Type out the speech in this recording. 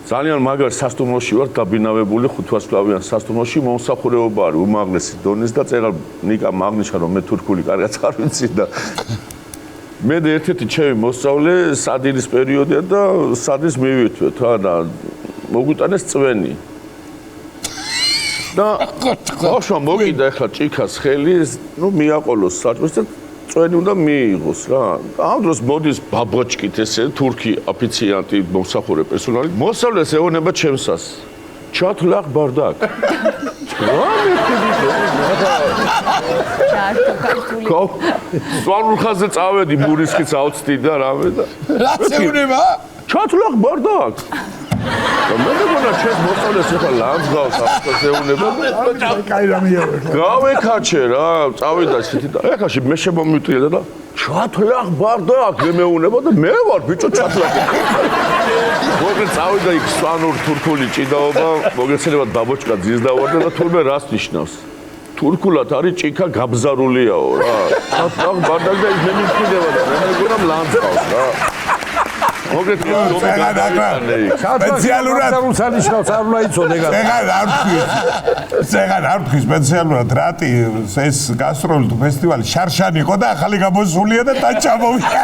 ძალიან მაგარ სასტუმროში ვარ დაბინავებული 500-ლავიან სასტუმროში მომსახურეობა არის უმაღლესი დონის და წერალ ნიკა მაგნიშა რომ მე თურქული კარგად არ ვიცი და მე ერთ-ერთი ჩემი მოსწავლე სადილის პერიოდია და სადილს მივიწვეთ და მოგვიტანეს წვენი და ხოშო მოგიდა ახლა ჭიქას ხელი ნუ მიაყოლოს საჭმელს და წვენი უნდა მიიღოს რა ამ დროს მოდის ბაბოჩკით ესე თურქი ოფიციანტი მომსახურე პერსონალი მოსწავლეს ეუბნება ჩემსას ჩათლახ ბარდაკ სვანურ ხაზზე წავედი მურისხიც ავწდი და რამე და რაც ეუბნება ჩათლახ ბარდაკ მე მგონა ჩემს მოსწავლეს ახლა ლანძღავს ახლა ეუბნება და კაი რამე ეუბნება გავეკაჩე რა წავიდა ისეთი და ეხაში მე შემომიტყიდა და ჩათლახ ბარდაკ მე მეუბნება და მე ვარ ბიჭო ჩათლახი მოგე წავიდა იქ სვანურ თურქული ჭიდაობა მოგეცელებათ ბაბოჩკა ძის დავარდა და თურმე რას ნიშნავს თურქულად არის ჭიქა გაბზარულიაო რა ჩათლახ ბარდაკ და მე მიყიდება და მე მგონა ლანძღავს რა მოგეთ სპეციალურად სანიშნავს არ უნდა იცოდე ზეგან არ ვთქვი სპეციალურად რატი ეს გასტროლი თუ ფესტივალი შარშანი იყო და ახალი გამოსულია და დაჭამოვიდა